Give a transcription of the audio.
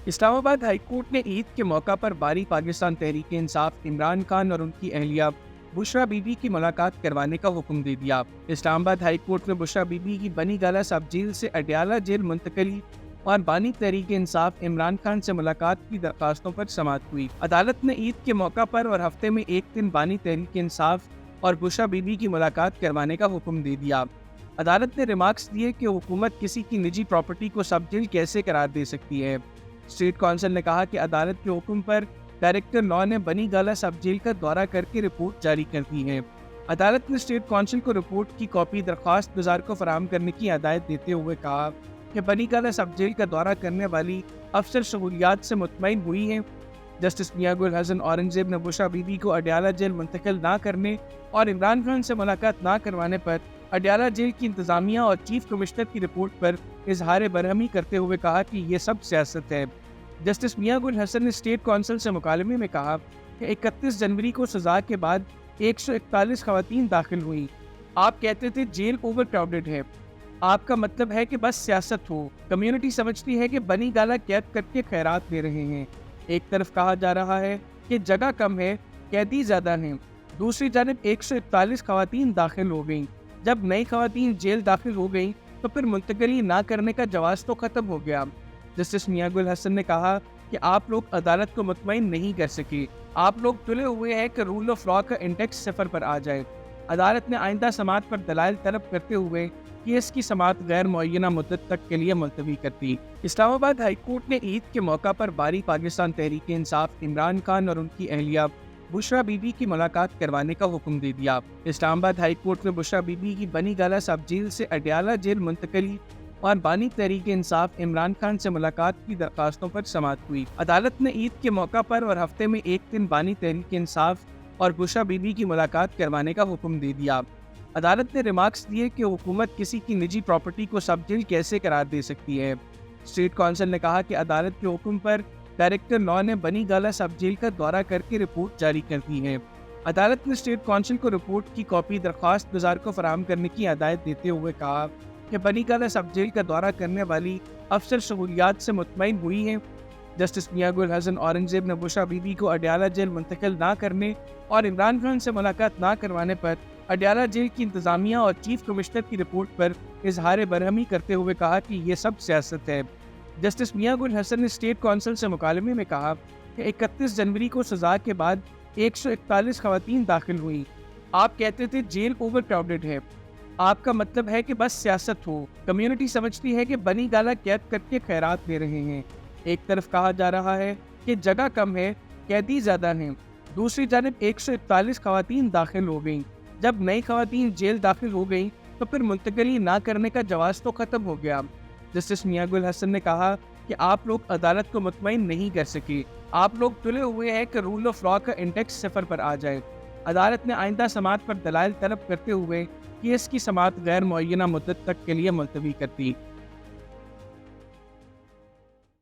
اسلام آباد high court نے عید کے موقع پر باری پاکستان تحریک انصاف عمران خان اور ان کی اہلیہ بشرا بی بی کی ملاقات کروانے کا حکم دے دیا۔ اسلام آباد ہائی کورٹ نے بشرا بی بی کی بنی گالہ سب جیل سے اڈیالہ جیل منتقلی اور بانی تحریک انصاف عمران خان سے ملاقات کی درخواستوں پر سماعت ہوئی۔ عدالت نے عید کے موقع پر اور ہفتے میں ایک دن بانی تحریک انصاف اور بشرا بی بی کی ملاقات کروانے کا حکم دے دیا۔ عدالت نے ریمارکس دیے کہ حکومت کسی کی نجی پراپرٹی کو سب جیل کیسے قرار دے سکتی ہے۔ اسٹیٹ کونسل نے کہا کہ عدالت کے حکم پر ڈائریکٹر لاء نے بنی گالہ سب جیل کا دورہ کر کے رپورٹ جاری کر دی ہے۔ عدالت نے اسٹیٹ کونسل کو رپورٹ کی کاپی درخواست گزار کو فراہم کرنے کی ہدایت دیتے ہوئے کہا کہ بنی گالہ سب جیل کا دورہ کرنے والی افسر سہولیات سے مطمئن ہوئی ہیں۔ جسٹس میاں گل حسن اورنگزیب نے بشرا بی بی کو اڈیالہ جیل منتقل نہ کرنے اور عمران خان سے ملاقات نہ کروانے پر اڈیالہ جیل کی انتظامیہ اور چیف کمشنر کی رپورٹ پر اظہار برہمی کرتے ہوئے کہا کہ یہ سب سیاست ہے۔ جسٹس میاں گل حسن نے اسٹیٹ کونسل سے مکالمے میں کہا کہ 31 جنوری کو سزا کے بعد 141 خواتین داخل ہوئیں۔ آپ کہتے تھے جیل اوور کراؤڈڈ ہے، آپ کا مطلب ہے کہ بس سیاست ہو۔ کمیونٹی سمجھتی ہے کہ بنی گالہ قید کر کے خیرات دے رہے ہیں۔ ایک طرف کہا جا رہا ہے کہ جگہ کم ہے، قیدی زیادہ ہیں، دوسری جانب 141 خواتین داخل ہو گئیں۔ جب نئی خواتین جیل داخل ہو گئیں تو پھر منتقلی نہ کرنے کا جواز تو ختم ہو گیا۔ جسٹس میاں گل حسن نے کہا کہ آپ لوگ عدالت کو مطمئن نہیں کر سکے، آپ لوگ تلے ہوئے ہیں کہ رول آف لاء کا انڈیکس 0 پر آ جائے۔ عدالت نے آئندہ سماعت پر دلائل طلب کرتے ہوئے کیس کی سماعت غیر معینہ مدت تک کے لیے ملتوی کر دی۔ اسلام آباد ہائی کورٹ نے عید کے موقع پر باری پاکستان تحریک انصاف عمران خان اور ان کی اہلیہ بشرا بی بی کی ملاقات کروانے کا حکم دے دیا۔ اسلام آباد ہائی کورٹ نے بشرا بی بی کی بنی گالہ سب جیل سے اڈیالہ جیل منتقلی اور بانی تحریک انصاف عمران خان سے ملاقات کی درخواستوں پر سماعت ہوئی۔ عدالت نے عید کے موقع پر اور ہفتے میں ایک دن بانی تحریک انصاف اور بشرا بی بی کی ملاقات کروانے کا حکم دے دیا۔ عدالت نے ریمارکس دیے کہ حکومت کسی کی نجی پراپرٹی کو سب جیل کیسے قرار دے سکتی ہے۔ اسٹیٹ کونسل نے کہا کہ عدالت کے حکم پر ڈائریکٹر لاء نے بنی گالہ سب جیل کا دورہ کر کے رپورٹ جاری کر دی ہے۔ عدالت نے اسٹیٹ کونسل کو رپورٹ کی کاپی درخواست گزار کو فراہم کرنے کی ہدایت دیتے ہوئے کہا کہ بنی گالہ سب جیل کا دورہ کرنے والی افسر سہولیات سے مطمئن ہوئی ہیں۔ جسٹس میاں گل حسن اورنگزیب نے بشرا بی بی کو اڈیالہ جیل منتقل نہ کرنے اور عمران خان سے ملاقات نہ کروانے پر اڈیالہ جیل کی انتظامیہ اور چیف کمشنر کی رپورٹ پر اظہار برہمی کرتے ہوئے کہا کہ یہ سب سیاست ہے۔ جسٹس میاں گل حسن نے اسٹیٹ کونسل سے مکالمے میں کہا کہ 31 جنوری کو سزا کے بعد 141 خواتین داخل ہوئیں۔ آپ کہتے تھے جیل اوور کراؤڈڈ ہے، آپ کا مطلب ہے کہ بس سیاست ہو۔ کمیونٹی سمجھتی ہے کہ بنی گالہ قید کر کے خیرات دے رہے ہیں۔ ایک طرف کہا جا رہا ہے کہ جگہ کم ہے، قیدی زیادہ ہیں، دوسری جانب 141 خواتین داخل ہو گئیں۔ جب نئی خواتین جیل داخل ہو گئیں تو پھر منتقلی نہ کرنے کا جواز تو ختم ہو گیا۔ جسٹس میاں گل حسن نے کہا کہ آپ لوگ عدالت کو مطمئن نہیں کر سکے، آپ لوگ تلے ہوئے ہیں کہ رول آف لاء کا انڈیکس 0 پر آ جائے۔ عدالت نے آئندہ سماعت پر دلائل طلب کرتے ہوئے کیس کی سماعت غیر معینہ مدت تک کے لیے ملتوی کر دی۔